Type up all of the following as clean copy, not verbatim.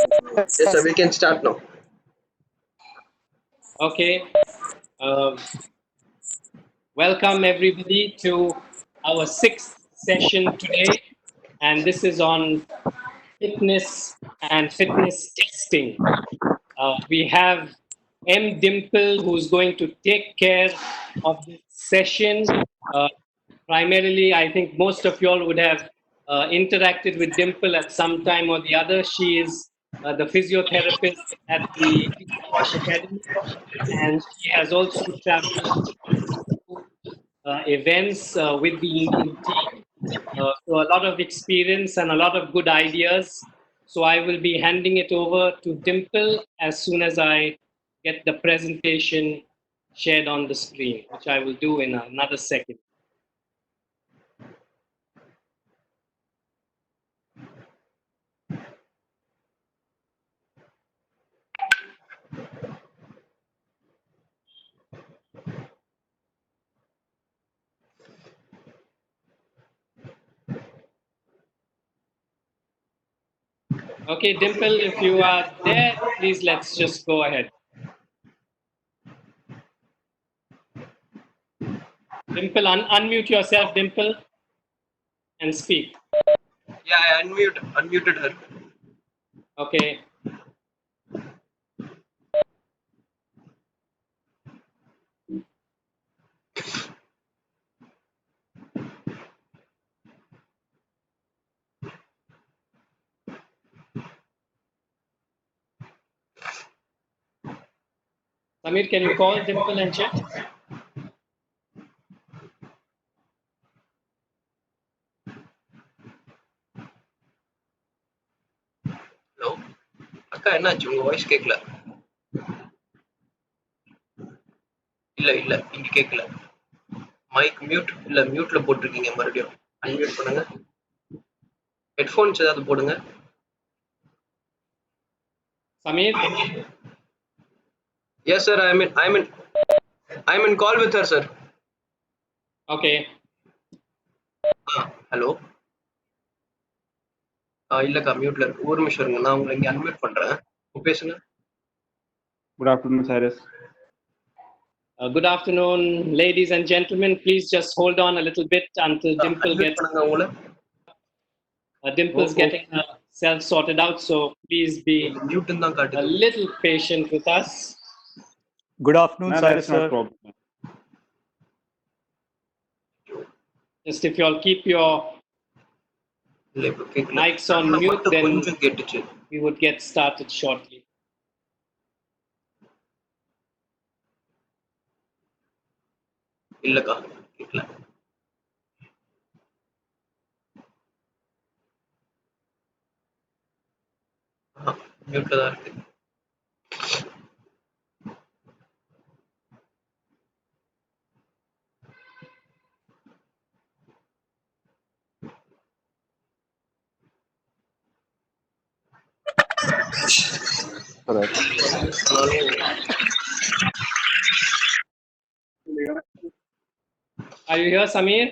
Yes, sir, we can start now. Okay. Um Welcome everybody to our sixth session today, and this is on fitness and fitness testing. We have M. Dimple who's going to take care of this session. Uh, Primarily, I think most of you all would have interacted with Dimple at some time or the other. She is the physiotherapist at the Wash Academy, and she has also traveled to events with the Indian team. So a lot of experience and a lot of good ideas. So I will be handing it over to Dimple as soon as I get the presentation shared on the screen, which I will do in another second. Okay, Dimple, if you are there, please let's just go ahead. Dimple, unmute yourself, Dimple, and speak. Yeah, I unmuted her. Okay. Samir, can you call Dimple and check? Hello. அக்கா என்னாச்சு உங்க voice கேட்கல. இல்ல இங்க கேட்கல. Mic mute இல்ல மியூட்ல போட்டிருக்கீங்க மறுபடியும். அன்மியூட் பண்ணுங்க. ஹெட்ஃபோன்ஸ் ஏதாவது போடுங்க. Samir? Yes, sir. I'm in call with her, sir. Okay. Hello. இல்லக்கா மியூட்ல இருக்கு. ஒரு நிமிஷம் இருங்க. நான் உங்களை இங்க அன்மியூட் பண்றேன். பேசுங்க. Good afternoon, Cyrus. Good afternoon, ladies and gentlemen. Please just hold on a little bit until Dimple gets. Dimple's getting herself sorted out, so please be a little patient with us. Good afternoon, Cyrus, sir. Just if you all keep your mics on mute, then we would get started shortly. இல்லக்கா கேட்கல. மியூட்ல தான் இருக்கு. Correct. Are you here, Samir?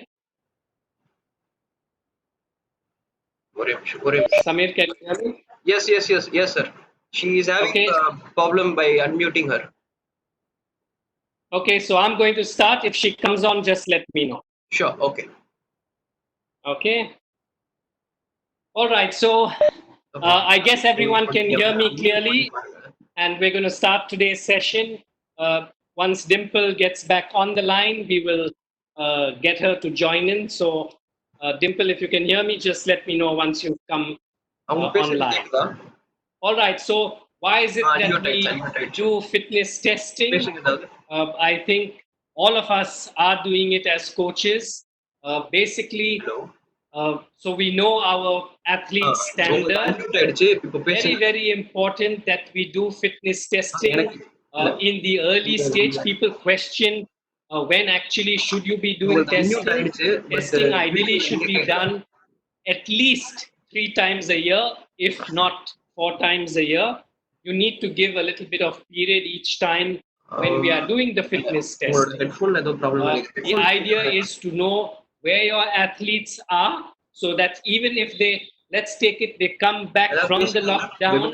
Samir, can you hear me? Yes, sir. She is having a problem by unmuting her. Okay, so I'm going to start. If she comes on, just let me know. Sure, okay. Okay. All right, so I guess everyone can hear me clearly, and we're going to start today's session. Once Dimple gets back on the line, we will get her to join in. So, Dimple, if you can hear me, just let me know once you've come online. All right, so why is it that we do fitness testing? I think all of us are doing it as coaches. Basically, so we know our athletes' standard. Very, very important that we do fitness testing in the early stage. People question when actually should you be doing testing. Testing ideally should be done at least 3 times a year, if not 4 times a year. You need to give a little bit of period each time when we are doing the fitness testing. The idea is to know where your athletes are, so that even if they, let's take it, they come back from the lockdown.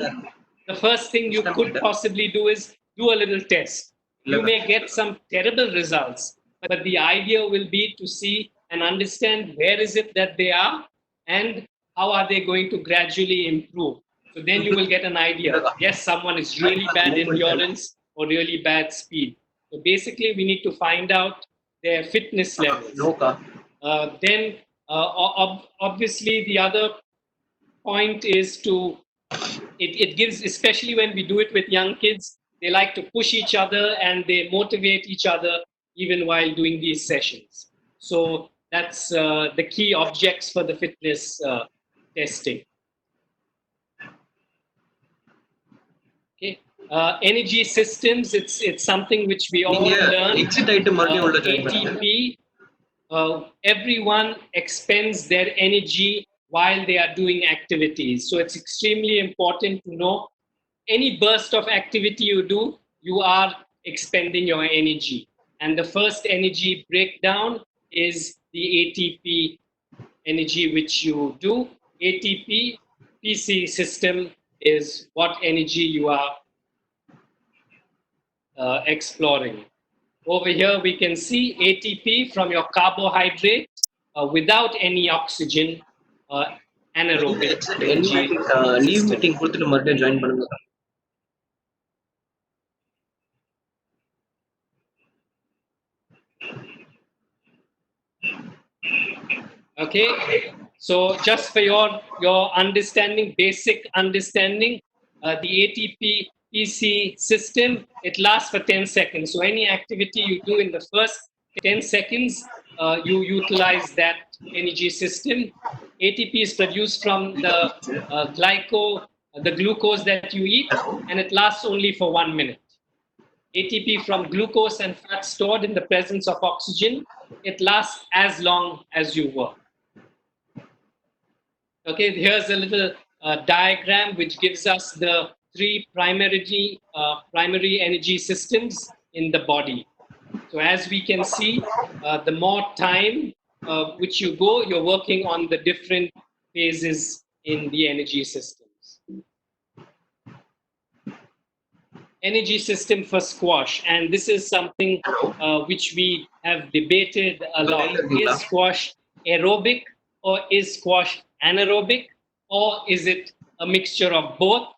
The first thing you could possibly do is do a little test. You may get some terrible results, but the idea will be to see and understand where is it that they are and how are they going to gradually improve. So then you will get an idea. Yes, someone is really bad endurance or really bad speed. So basically, we need to find out their fitness levels. Then, obviously, the other point is to it gives, especially when we do it with young kids, they like to push each other and they motivate each other even while doing these sessions. So that's the key objects for the fitness testing. Okay. Energy systems, it's something which we all learn. ATP, everyone expends their energy while they are doing activities. So it's extremely important to know any burst of activity you do, you are expending your energy. And the first energy breakdown is the ATP energy which you do. ATP, PC system is what energy you are exploring. Over here, we can see ATP from your carbohydrate without any oxygen, anaerobic energy system. Okay, so just for your understanding, basic understanding, the ATP PC system, it lasts for 10 seconds. So any activity you do in the first 10 seconds, you utilize that energy system. ATP is produced from the the glucose that you eat, and it lasts only for 1 minute. ATP from glucose and fat stored in the presence of oxygen, it lasts as long as you work. Okay, here's a little diagram which gives us the three primary energy systems in the body. So as we can see, the more time which you go, you're working on the different phases in the energy systems. Energy system for squash, and this is something which we have debated a lot. Is squash aerobic or is squash anaerobic, or is it a mixture of both?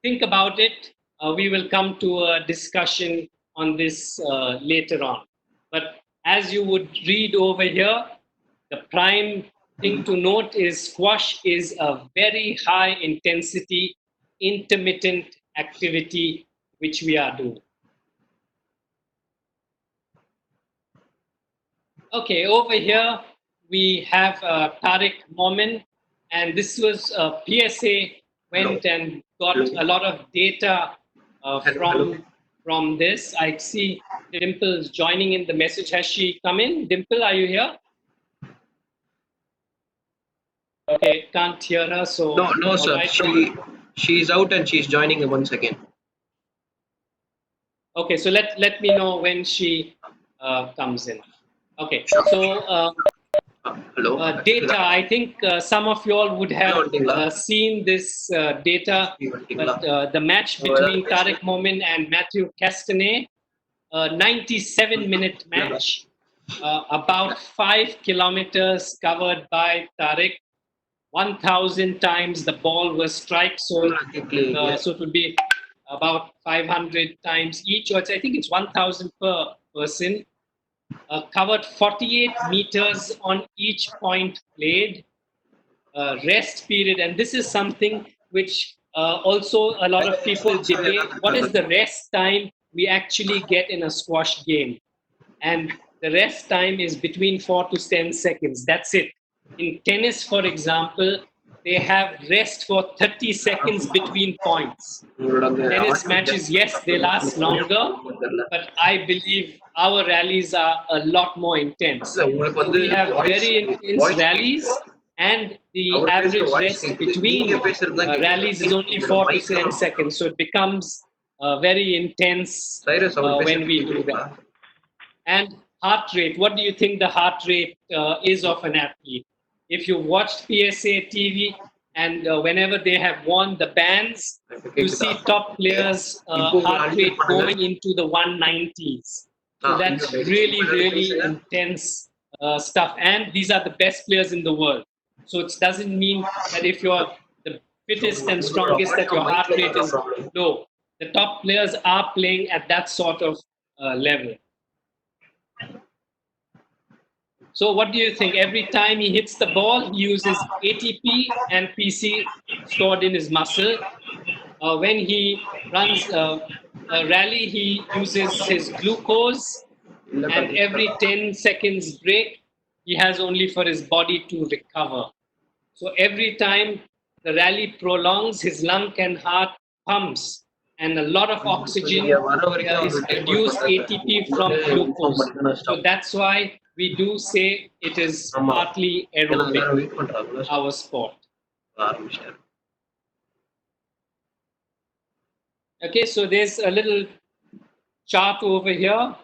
Think about it. We will come to a discussion on this later on. But as you would read over here, the prime thing to note is squash is a very high intensity, intermittent activity which we are doing. Okay, over here we have Tariq Momin, and this was PSA went and got a lot of data from this. I see Dimple is joining in the message. Has she come in? Dimple, are you here? Okay, can't hear her. So no, sir. Right. She's out and she's joining in 1 second. Okay, so let me know when she comes in. Okay, so hello. Data. I think some of you all would have seen this data, but the match between Tariq Momin and Matthew Castanet, 97-minute match, about 5 kilometers covered by Tariq. 1,000 times the ball was struck, so so it would be about 500 times each, or I think it's 1,000 per person. Covered 48 meters on each point played. Rest period, and this is something which also a lot of people debate. What is the rest time we actually get in a squash game? And the rest time is between 4 to 10 seconds. That's it. In tennis, for example, they have rest for 30 seconds between points. Tennis matches, yes, they last longer, but I believe our rallies are a lot more intense. So we have very intense rallies, and the average rest between rallies is only 4 to 10 seconds. So it becomes very intense when we do that. And heart rate, what do you think the heart rate is of an athlete? if you watched PSA TV and whenever they have won the bands, you see top players' heart rate going into the 190s. So that's really, really intense stuff. And these are the best players in the world. So it doesn't mean that if you're the fittest and strongest that your heart rate is low. The top players are playing at that sort of level. So what do you think? Every time he hits the ball, he uses ATP and PC stored in his muscle. When he runs a rally, he uses his glucose, and every 10 seconds break, he has only for his body to recover. So every time the rally prolongs, his lung and heart pumps, and a lot of oxygen is produced ATP from glucose. So that's why we do say it is partly aerobic, our sport. Okay, so there's a little chart over here.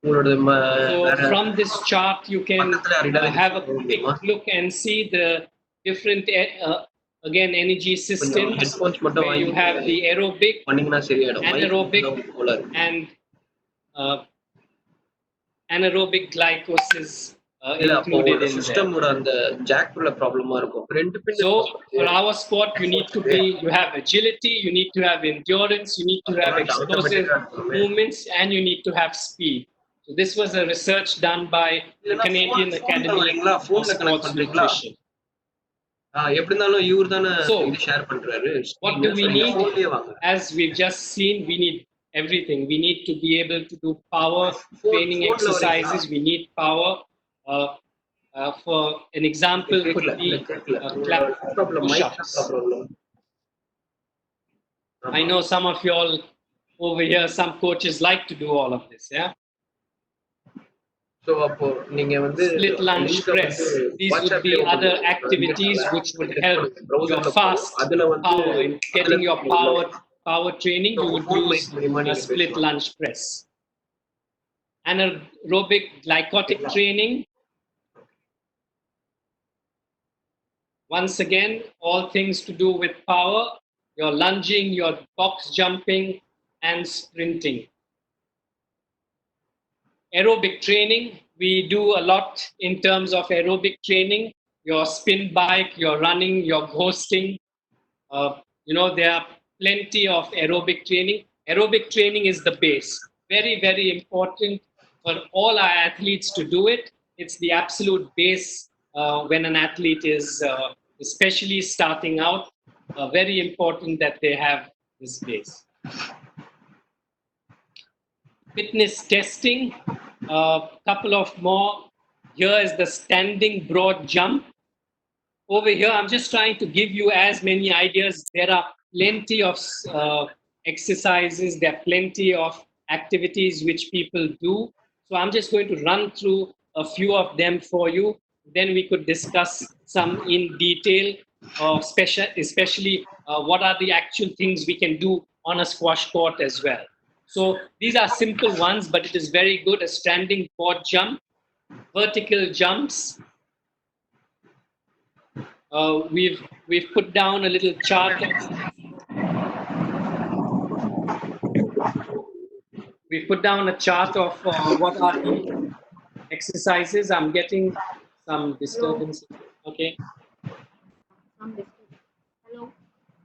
So from this chart, you can have a quick look and see the different, again, energy systems where you have the aerobic, anaerobic, and anaerobic glycosis included in there. So for our sport, you have agility, you need to have endurance, you need to have explosive movements, and you need to have speed. So this was a research done by the Canadian Academy of Sports Nutrition. So what do we need? As we've just seen, we need everything. We need to be able to do power training exercises. We need power. For an example, could be clap push-ups. I know some of you all over here, some coaches like to do all of this, yeah? Split lunge press. These would be other activities which would help your fast power. In getting your power training, you would use a split lunge press. Anaerobic glycotic training. Once again, all things to do with power, your lunging, your box jumping, and sprinting. Aerobic training, we do a lot in terms of aerobic training, your spin bike, your running, your ghosting. There are plenty of aerobic training. Aerobic training is the base. Very, very important for all our athletes to do it. It's the absolute base when an athlete is especially starting out. Very important that they have this base. Fitness testing, a couple of more. Here is the standing broad jump. Over here, I'm just trying to give you as many ideas. There are plenty of exercises, there are plenty of activities which people do. So I'm just going to run through a few of them for you. Then we could discuss some in detail, especially what are the actual things we can do on a squash court as well. So these are simple ones, but it is very good. A standing broad jump, vertical jumps. We've put down a little chart. We've put down a chart of what are the exercises. I'm getting some disturbance. Okay. Hello.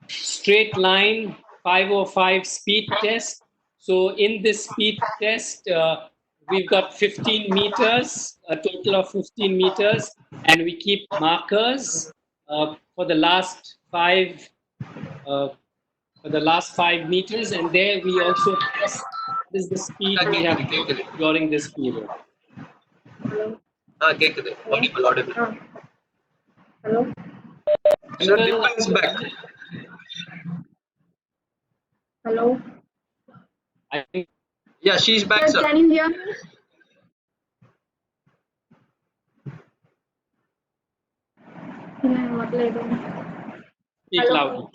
Straight line 505 speed test. So in this speed test, we've got 15 meters, a total of 15 meters, and we keep markers for the last 5 meters, and there we also test what is the speed we have during this period. Hello. Audible. Hello. Sir, Dimple is back. Hello. I think Yeah, she's back, Sir, sir. can you hear me? speak Hello. loudly.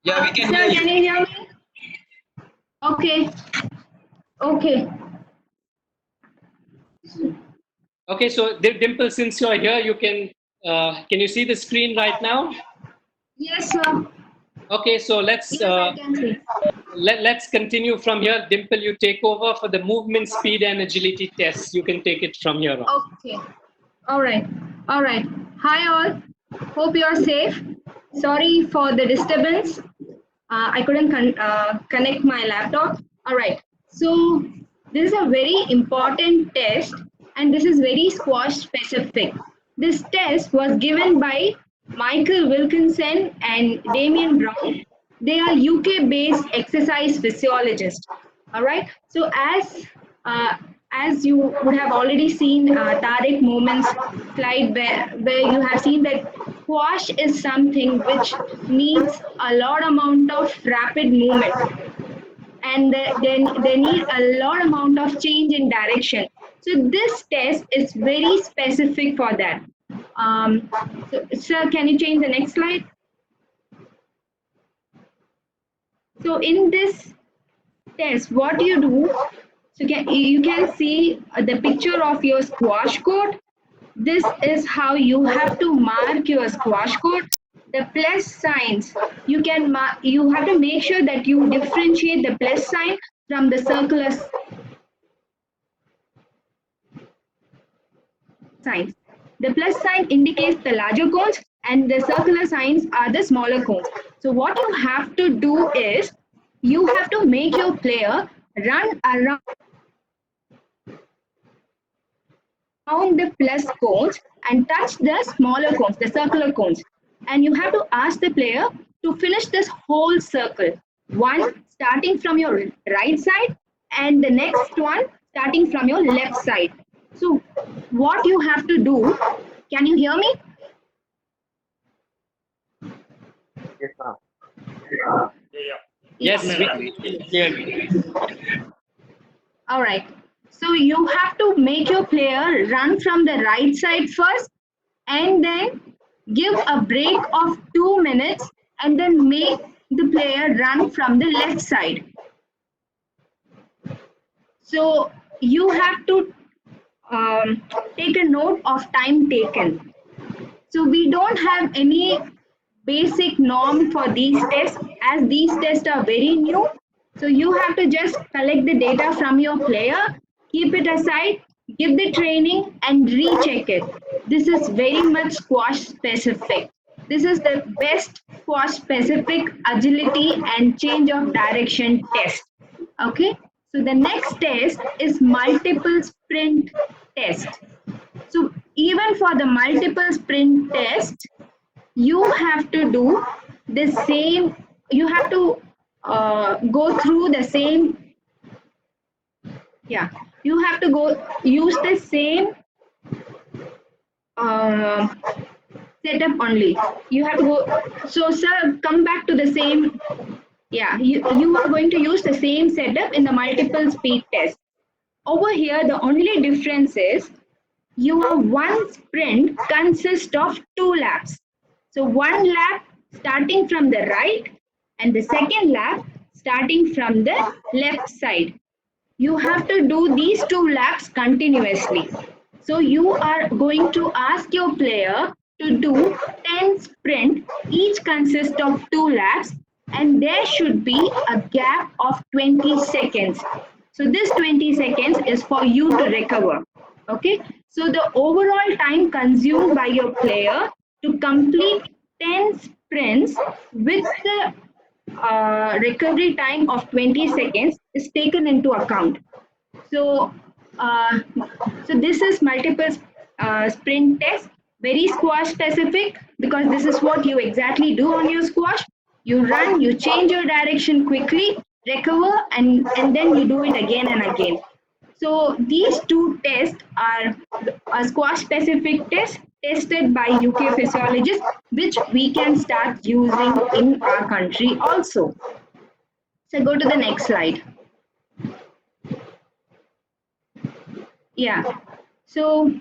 Yeah, we can Sir, hear you. can you hear me? Okay. Okay. Okay, so Dimple, since you're here, you can you see the screen right now? Yes, sir. Okay, so let's Yes, I can see. let's continue from here. Dimple, you take over for the movement, speed, and agility tests. You can take it from here on. Okay. All right. All right. Hi, all. Hope you are safe. Sorry for the disturbance. I couldn't connect my laptop. All right. So this is a very important test, and this is very squash specific. This test was given by Michael Wilkinson and Damien Brown. They are UK-based exercise physiologists. All right. So as you would have already seen Tariq Moment's slide where you have seen that squash is something which needs a lot amount of rapid movement, and then they need a lot amount of change in direction. So this test is very specific for that. So, sir, can you change the next slide? So in this test, what you do, so you can see the picture of your squash court. This is how you have to mark your squash court. The plus signs, you have to make sure that you differentiate the plus sign from the circular signs. The plus sign indicates the larger cones and the circular signs are the smaller cones. So what you have to do is you have to make your player run around the plus cones and touch the smaller cones, the circular cones. And you have to ask the player to finish this whole circle. One starting from your right side and the next one starting from your left side. So what you have to do, can you hear me? Yes, clearly. All right. So you have to make your player run from the right side first and then give a break of 2 minutes and then make the player run from the left side. So you have to take a note of time taken. So we don't have any basic norm for these tests as these tests are very new. So you have to just collect the data from your player, keep it aside, give the training and recheck it. This is very much squash specific. This is the best squash specific agility and change of direction test. Okay. So the next test is multiple sprint test. So even for the multiple sprint test, you have to do the same, you have to go through the same, you have to go use the same uh, setup only. You have to go, so sir, come back to the same, you are going to use the same setup in the multiple speed test. Over here, the only difference is your one sprint consists of 2 laps. So one lap starting from the right and the second lap starting from the left side. You have to do these 2 laps continuously. So you are going to ask your player to do 10 sprint, each consists of 2 laps, and there should be a gap of 20 seconds. So this 20 seconds is for you to recover. Okay. So the overall time consumed by your player to complete 10 sprints with the recovery time of 20 seconds is taken into account. So, so this is multiple sprint test, very squash specific because this is what you exactly do on your squash. You run, you change your direction quickly, recover, and then you do it again and again. So these 2 tests are a squash specific test tested by UK physiologists, which we can start using in our country also. So go to the next slide. Yeah. So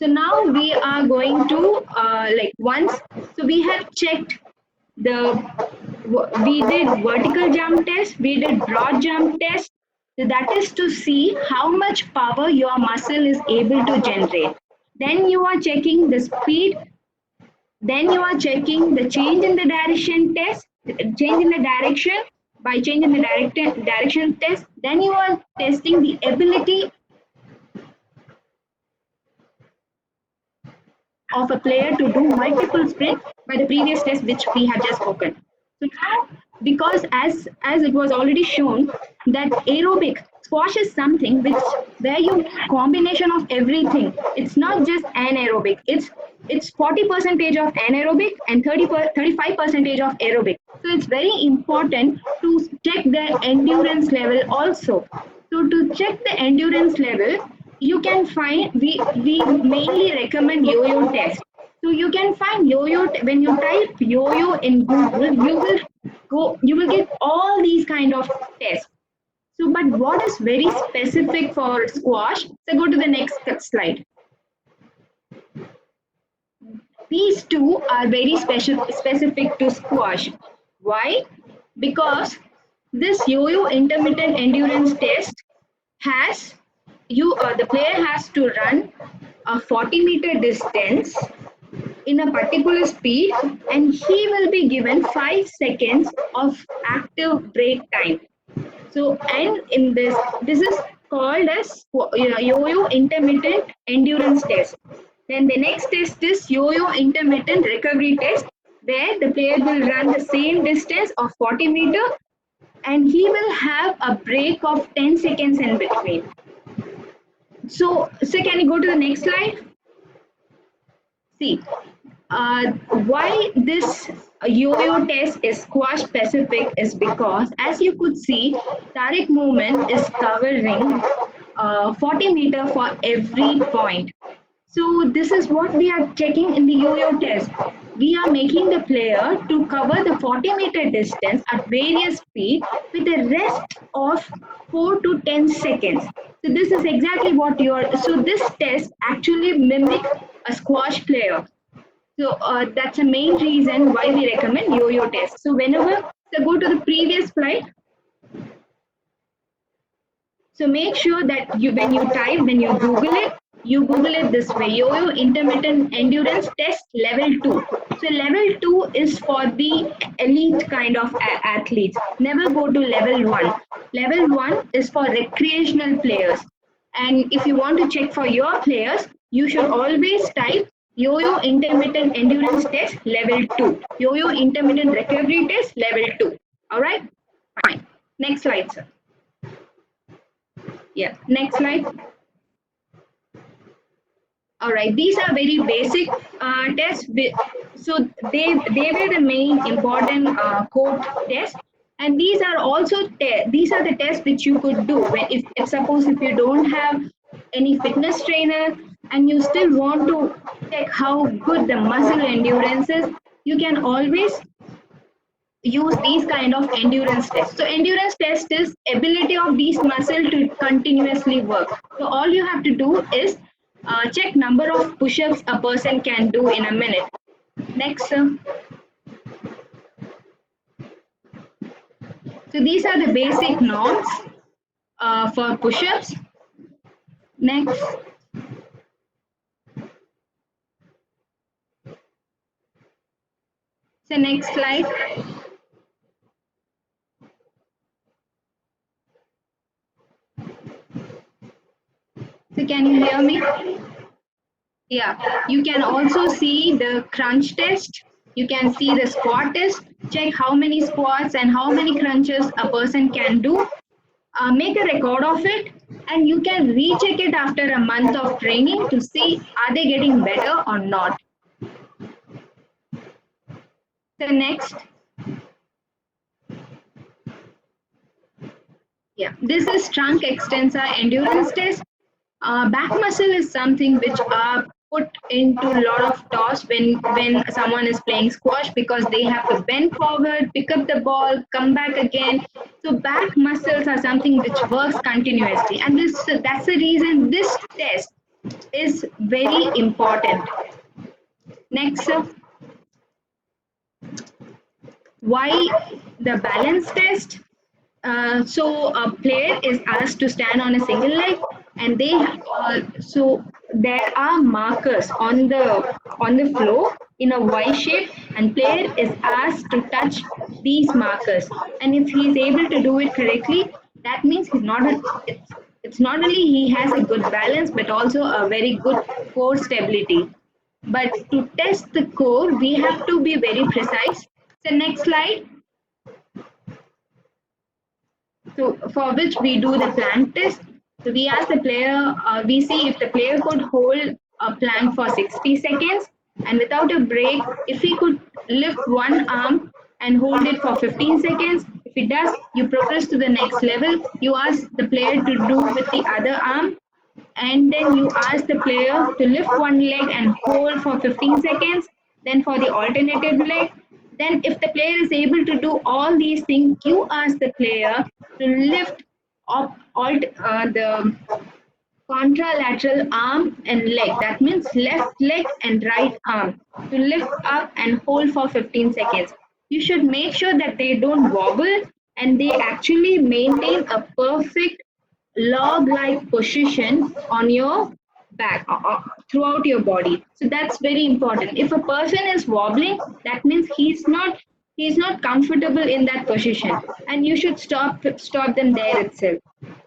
now we are going to we have checked we did vertical jump test, we did broad jump test. So that is to see how much power your muscle is able to generate. Then you are checking the speed. Then you are checking the change in the direction test, change in the direction by changing the direction test. Then you are testing the ability of a player to do multiple sprints by the previous test which we have just spoken. So now, because as it was already shown that aerobic squash is something which where you need combination of everything. It's not just anaerobic. It's 40 percentage of anaerobic and 35 percentage of aerobic. So it's very important to check the endurance level also. So to check the endurance level, you can find we mainly recommend yo-yo test. So you can find yo-yo when you type yo-yo in Google, you will get all these kind of tests. So, but what is very specific for squash? So go to the next slide. These two are very specific to squash. Why? Because this yo-yo intermittent endurance test has the player has to run a 40-meter distance in a particular speed, and he will be given 5 seconds of active break time. So, and in this is called as yo-yo intermittent endurance test. Then the next test is yo-yo intermittent recovery test, where the player will run the same distance of 40-meter, and he will have a break of 10 seconds in between. So can you go to the next slide? See, why this yo-yo test is squash specific is because, as you could see, Tariq movement is covering 40-meter for every point. So this is what we are checking in the yo-yo test. We are making the player to cover the 40-meter distance at various speed with a rest of 4 to 10 seconds. So this is exactly what so this test actually mimics a squash player. So that's the main reason why we recommend yo-yo test. So so go to the previous slide. So make sure that when you Google it this way, yo-yo intermittent endurance test level 2. So level 2 is for the elite kind of athletes. Never go to level 1. Level 1 is for recreational players. And if you want to check for your players, you should always type yo-yo intermittent endurance test level 2. Yo-yo intermittent recovery test level 2. All right? Fine. Next slide, sir. Yeah, next slide. All right, these are very basic tests. So they were the main important code tests, and these are also these are the tests which you could do when if suppose if you don't have any fitness trainer and you still want to check how good the muscle endurance is, you can always use these kind of endurance tests. So endurance test is ability of these muscle to continuously work. So all you have to do is check number of push-ups a person can do in a minute. Next, sir. So these are the basic norms for push-ups. Next. So next slide. So can you hear me? Yeah, you can also see the crunch test. You can see the squat test. Check how many squats and how many crunches a person can do. Make a record of it, and you can recheck it after a month of training to see are they getting better or not. So next. Yeah, this is trunk extensor endurance test. Back muscle is something which are put into a lot of toss when someone is playing squash, because they have to bend forward, pick up the ball, come back again. So back muscles are something which works continuously, and that's the reason this test is very important. Next, sir. Why the balance test? So a player is asked to stand on a single leg, and so there are markers on the floor in a Y shape, and player is asked to touch these markers. And if he is able to do it correctly, that means it's not only he has a good balance, but also a very good core stability. But to test the core, we have to be very precise. So next slide. So for which we do the plank test. So we ask the player, we see if the player could hold a plank for 60 seconds and without a break, if he could lift one arm and hold it for 15 seconds. If it does, you progress to the next level. You ask the player to do with the other arm, and then you ask the player to lift one leg and hold for 15 seconds. Then for the alternative leg, then if the player is able to do all these things, you ask the player to lift up the contralateral arm and leg. That means left leg and right arm to lift up and hold for 15 seconds. You should make sure that they don't wobble and they actually maintain a perfect log-like position on your back throughout your body. So that's very important. If a person is wobbling, that means he's not comfortable in that position, and you should stop them there itself.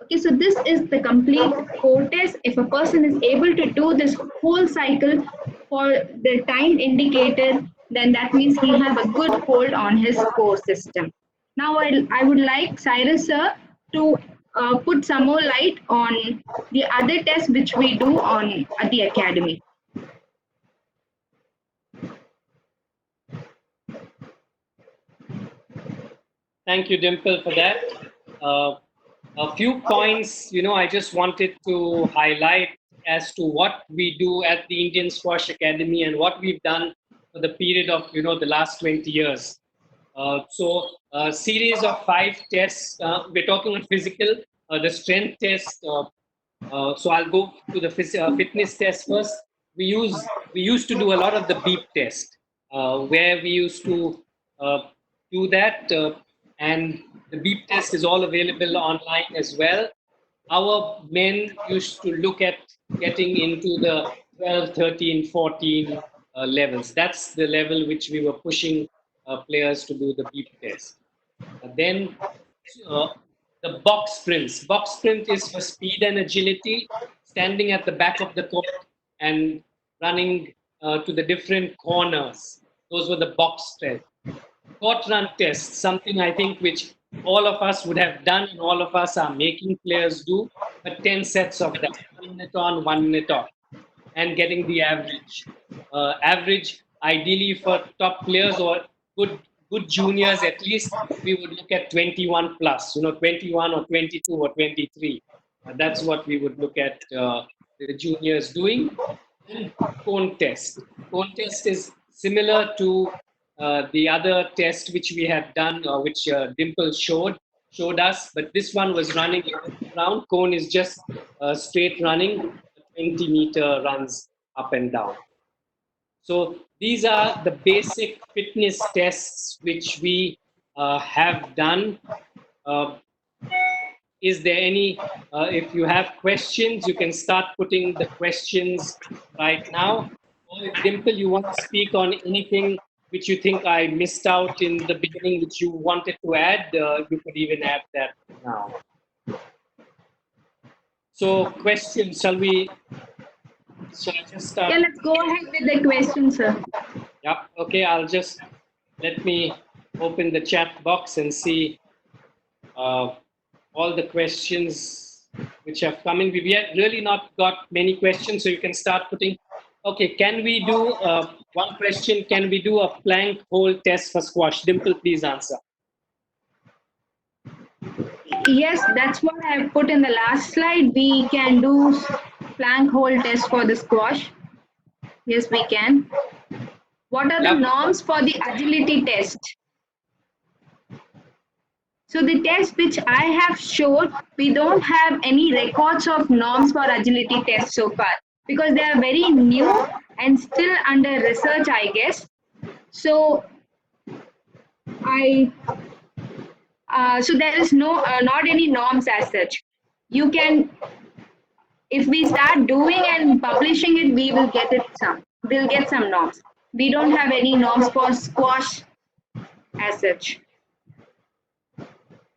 Okay, so this is the complete core test. If a person is able to do this whole cycle for the time indicated, then that means he have a good hold on his core system. Now I would like Cyrus sir to put some more light on the other tests which we do on at the academy. Thank you, Dimple, for that. A few points, I just wanted to highlight as to what we do at the Indian Squash Academy and what we've done for the period of, the last 20 years. So a series of 5 tests. We're talking about physical, the strength test. So I'll go to the fitness test first. We used to do a lot of the beep test, where we used to do that, and the beep test is all available online as well. Our men used to look at getting into the 12, 13, 14 levels. That's the level which we were pushing players to do the beep test. Then uh, the box sprints. Box sprint is for speed and agility, standing at the back of the court and running to the different corners. Those were the box sprints. Court run test, something I think which all of us would have done and all of us are making players do, but 10 sets of that, 1 minute on, 1 minute off, and getting the average. Average, ideally for top players or good juniors at least, we would look at 21 plus, 21 or 22 or 23. That's what we would look at the juniors doing. And cone test. Cone test is similar to the other test which we had done, which Dimple showed us, but this one was running around. Cone is just straight running, 20-meter runs up and down. So these are the basic fitness tests which we have done. Is there any, if you have questions, you can start putting the questions right now. Or if Dimple, you want to speak on anything which you think I missed out in the beginning, which you wanted to add, you could even add that now. So questions, shall I just start? Yeah, let's go ahead with the questions, sir. Yep. Okay, let me open the chat box and see all the questions which have come in. We've yet really not got many questions, so you can start putting. Okay, can we do one question? Can we do a plank hold test for squash? Dimple, please answer. Yes, that's what I have put in the last slide. We can do plank hold test for the squash. Yes, we can. What are the norms for the agility test? So the test which I have showed, we don't have any records of norms for agility tests so far because they are very new and still under research, I guess. So I So there is not any norms as such. You can, if we start doing and publishing it, we'll get some norms. We don't have any norms for squash as such.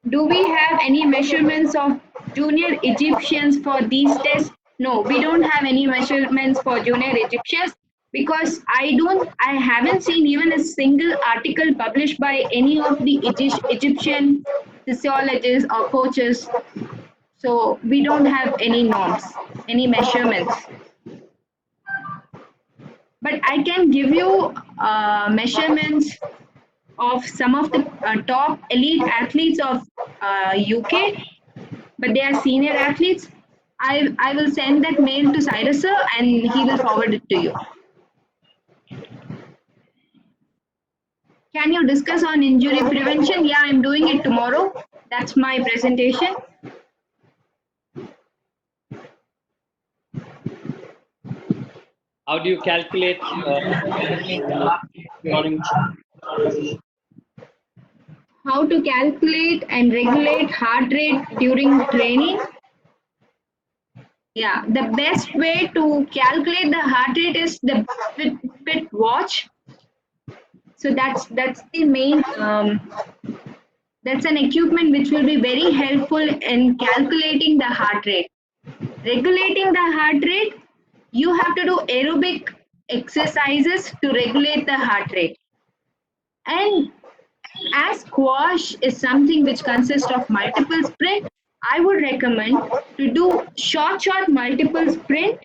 Do we have any measurements of junior Egyptians for these tests? No, we don't have any measurements for junior Egyptians because I haven't seen even a single article published by any of the Egyptian physiologists or coaches. So we don't have any norms, any measurements. But I can give you measurements of some of the top elite athletes of UK, but they are senior athletes. I will send that mail to Cyrus sir and he will forward it to you. Can you discuss on injury prevention? Yeah, I'm doing it tomorrow. That's my presentation. How do you calculate during How to calculate and regulate heart rate during training? Yeah, the best way to calculate the heart rate is the Fitbit watch. So that's the main. That's an equipment which will be very helpful in calculating the heart rate. Regulating the heart rate, you have to do aerobic exercises to regulate the heart rate. And as squash is something which consists of multiple sprint, I would recommend to do short multiple sprint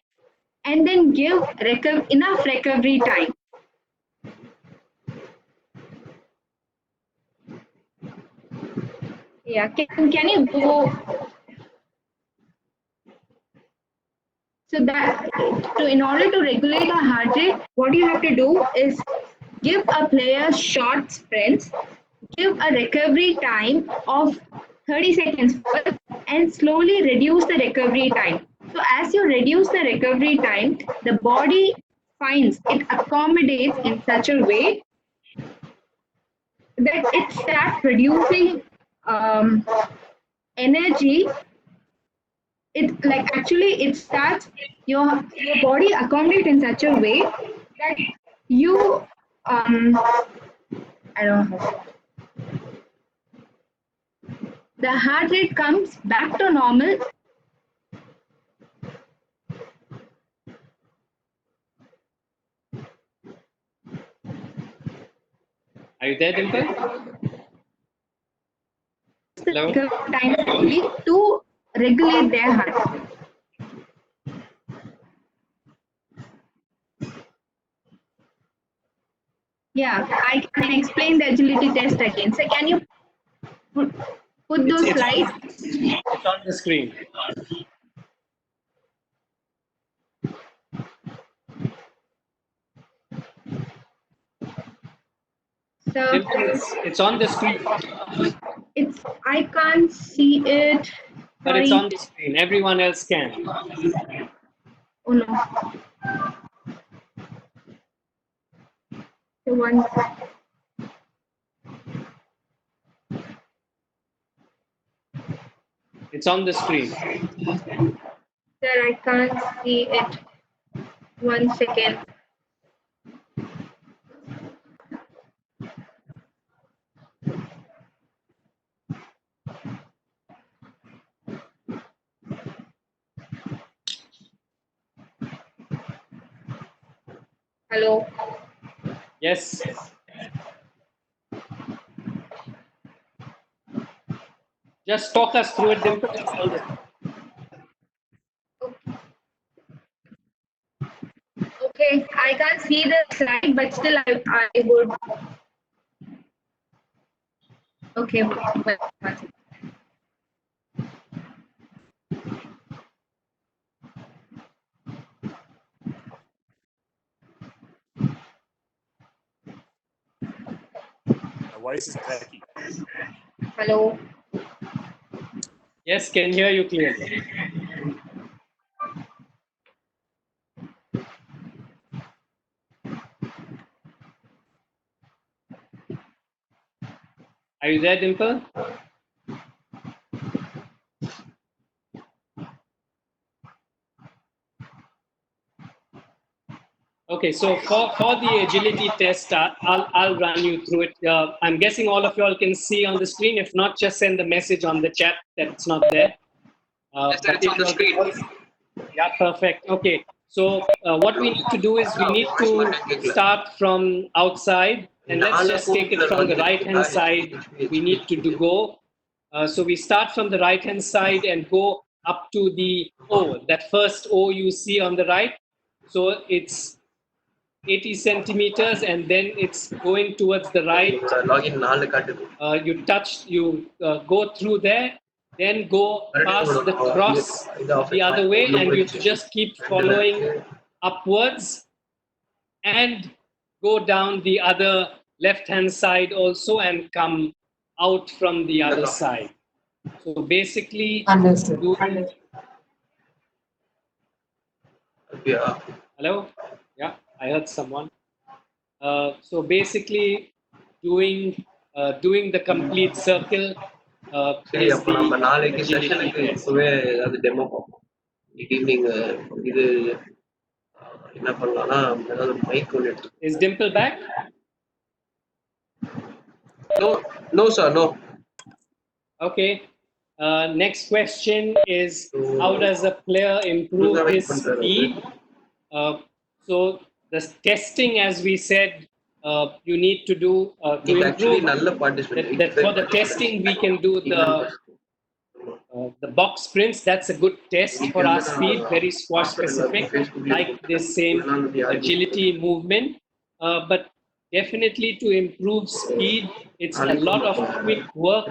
and then give enough recovery time. Yeah, can you go? So that in order to regulate a heart rate, what you have to do is give a player short sprints, give a recovery time of 30 seconds first, and slowly reduce the recovery time. So as you reduce the recovery time, the body finds it accommodates in such a way that it starts producing energy. It like actually it starts your body accommodate in such a way that you I don't know, the heart rate comes back to normal. Are you there, Dimple? Hello? Time to regulate their heart rate. Yeah, I can explain the agility test again. So can you put those slides? It's on the screen. So It's on the screen. I can't see it. But it's Sorry. on the screen. Everyone else can. Oh no. So one. It's on the screen. Sir, I can't see it. 1 second. Hello. Yes. Just talk us through it, Dimple. Okay, I can't see the slide, but still I would. Okay, one second. My voice is cracking. Hello. Yes, can hear you clearly. Are you there, Dimple? Okay, so for the agility test, I'll run you through it. I'm guessing all of you all can see on the screen. If not, just send the message on the chat that it's not there. Yes, sir, it's on the screen. Yeah, perfect. Okay, so what we need to do is we need to start from outside, and let's just take it from the right-hand side. We need to go. So we start from the right-hand side and go up to the O, that first O you see on the right. So it's 80 centimeters, and then it's going towards the right. You go through there, then go past the cross the other way, and you just keep following upwards and go down the other left hand side also and come out from the other side. So basically, Understood. Yeah. Hello? Yeah, I heard someone. So basically, doing the complete circle சரி, is அப்போ நம்ம the நாளைக்கு agility செஷனுக்கு test. இப்பவே ஏதாவது demo பார்ப்போம். Evening இது என்ன பண்ணலாம்னா ஏதாவது மைக் ஒன்று எடுத்து. Is Dimple back? No sir, no. Okay. Next question is, how does a player improve his speed? So the testing, as we said, you need to do to improve. That for the testing, we can do the box sprints. That's a good test for our speed, very squash specific, like this same agility movement. But definitely to improve speed, it's a lot of quick work.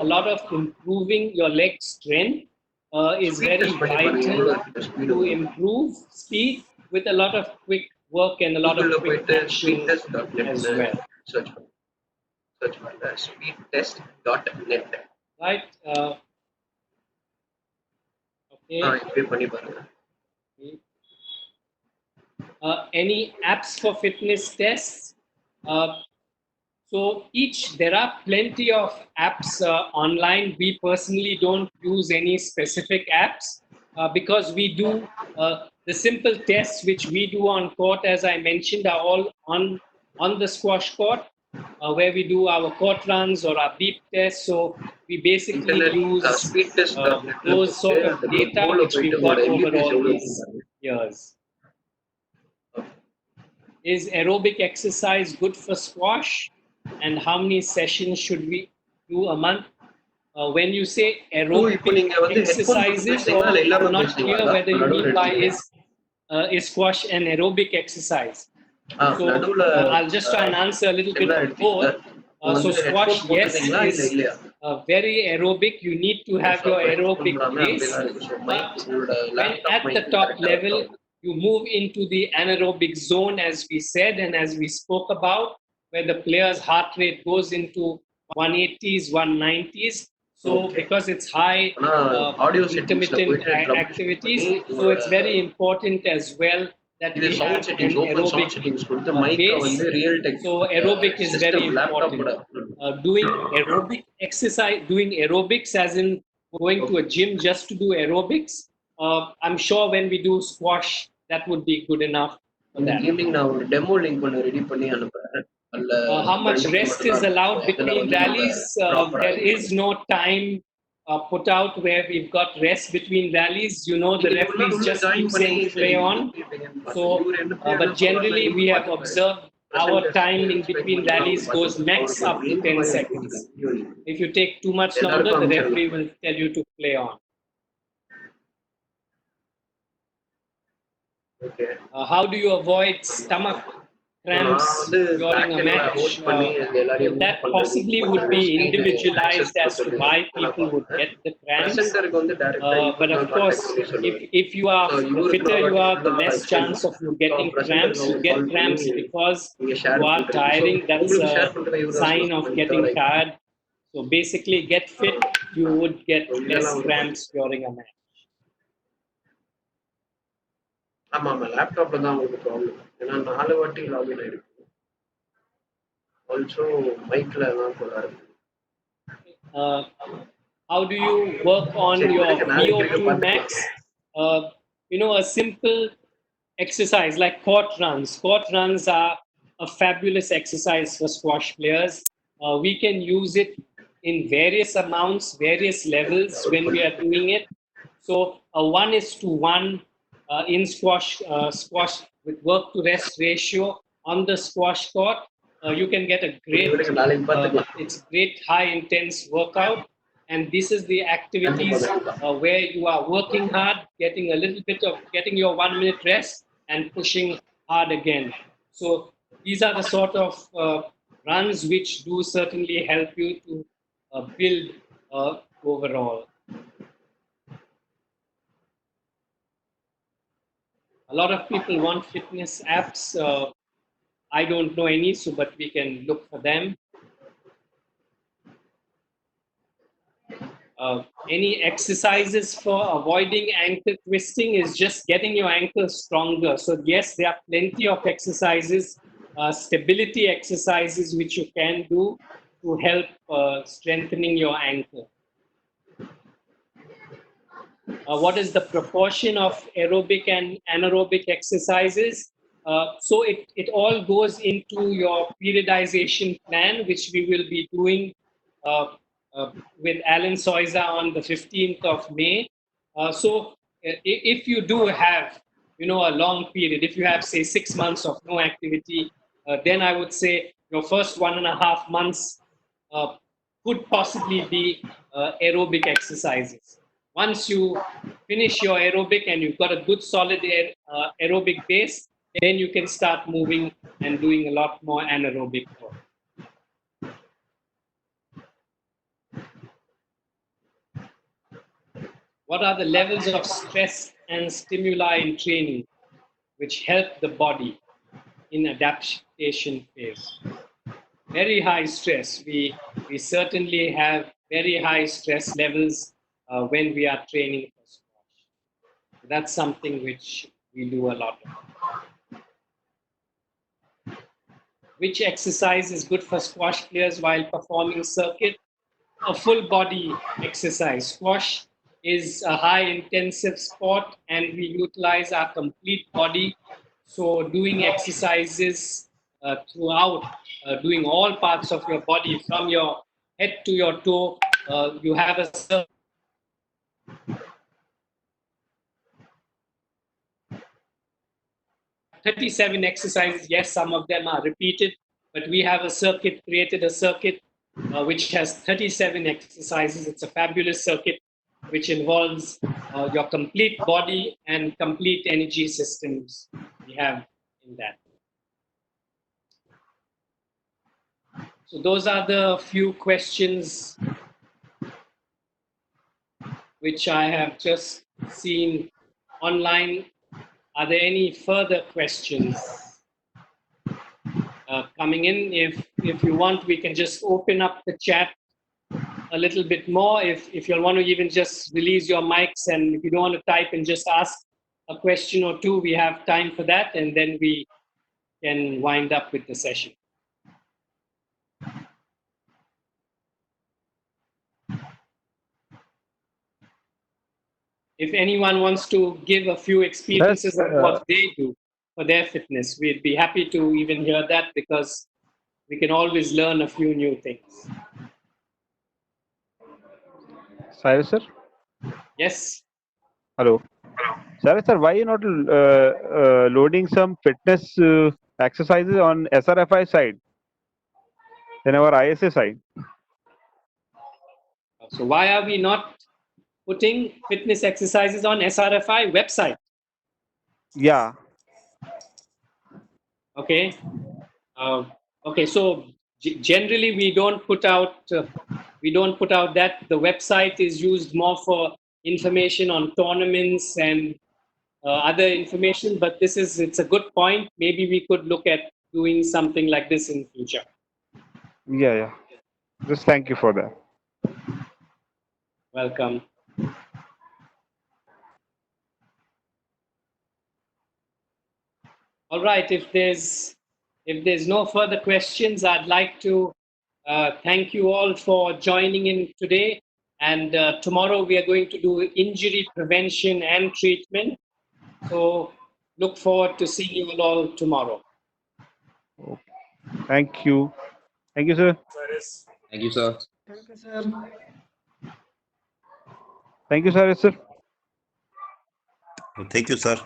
A lot of improving your leg strength is very vital to improve speed, with a lot of quick work and a lot of quick action as well. Search for speedtest.net. Right? Okay. இப்பவே பண்ணி பாருங்க. Any apps for fitness tests? So there are plenty of apps online. We personally don't use any specific apps because we do the simple tests which we do on court, as I mentioned, are all on the squash court, where we do our court runs or our beep tests. So we basically use those sort of data which we've got over all these years. Is aerobic exercise good for squash? And how many sessions should we do a month? When you say aerobic exercises, or I'm not clear whether you mean by is squash an aerobic exercise. So I'll just try and answer a little bit of both. So squash, yes, is very aerobic. You need to have your aerobic base, but when at the top level, you move into the anaerobic zone, as we said and as we spoke about, where the player's heart rate goes into 180s, 190s. So because it's high intermittent activities, so it's very important as well that we have an aerobic base. So aerobic is very important. Doing aerobic exercise, doing aerobics as in going to a gym just to do aerobics, I'm sure when we do squash, that would be good enough for that. How much rest is allowed between rallies? There is no time put out where we've got rest between rallies. You know, the referees just keep saying play on. So, but generally we have observed our time in between rallies goes max up to 10 seconds. If you take too much longer, the referee will tell you to play on. How do you avoid stomach cramps during a match? That possibly would be individualized as to why people would get the cramps. But of course, if you are, the fitter you are, the less chance of you getting cramps. You get cramps because you are tiring. That's a sign of getting tired. So basically, get fit, you would get less cramps during a match. ஆமா லேப்டாப்ல தான் உங்களுக்கு problem. ஏன்னா 4 வாட்டி login ஆயிருக்கு. Also மைக்ல தான் கோளாறு. How do you work on your VO2 max? a simple exercise like court runs. Court runs are a fabulous exercise for squash players. We can use it in various amounts, various levels when we are doing it. So a 1:1 in squash with work to rest ratio on the squash court. You can get a great, it's great high intense workout. And this is the activities where you are working hard, getting a little bit of getting your 1 minute rest and pushing hard again. So these are the sort of runs which do certainly help you to build overall. A lot of people want fitness apps. I don't know any, so but we can look for them. Any exercises for avoiding ankle twisting is just getting your ankle stronger. So yes, there are plenty of exercises, stability exercises which you can do to help strengthening your ankle. What is the proportion of aerobic and anaerobic exercises? So it all goes into your periodization plan, which we will be doing with Alan Soiza on the 15th of May. So if you do have, a long period, if you have, say, 6 months of no activity, then I would say your first 1.5 months could possibly be aerobic exercises. Once you finish your aerobic and you've got a good solid aerobic base, then you can start moving and doing a lot more anaerobic work. What are the levels of stress and stimuli in training which help the body in adaptation phase? Very high stress. We certainly have very high stress levels when we are training for squash. That's something which we do a lot of. Which exercise is good for squash players while performing circuit? A full body exercise. Squash is a high intensive sport and we utilize our complete body. So doing exercises throughout, doing all parts of your body from your head to your toe, you have a 37 exercises. Yes, some of them are repeated, but we have created a circuit which has 37 exercises. It's a fabulous circuit which involves your complete body and complete energy systems we have in that. So those are the few questions which I have just seen online. Are there any further questions coming in? If you want, we can just open up the chat a little bit more. If you want to even just release your mics, and if you don't want to type and just ask a question or two, we have time for that, and then we can wind up with the session. If anyone wants to give a few experiences of what they do for their fitness, we'd be happy to even hear that, because we can always learn a few new things. Cyrus sir? Yes? Hello. Cyrus sir, why you not loading some fitness exercises on SRFI side than our ISA side? So why are we not putting fitness exercises on SRFI website? Yeah. Okay. Okay. So generally, we don't put out that. The website is used more for information on tournaments and other information. But it's a good point. Maybe we could look at doing something like this in future. Yeah. Just thank you for that. Welcome. All right. If there's no further questions, I'd like to thank you all for joining in today. And tomorrow we are going to do injury prevention and treatment. So look forward to seeing you all tomorrow. Thank you. Thank you, sir. Thank you, sir. Thank you, sir. Thank you, sir.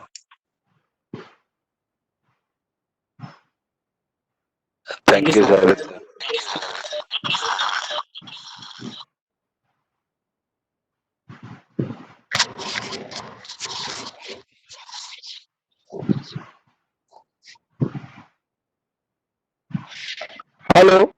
Thank you, sir. Hello.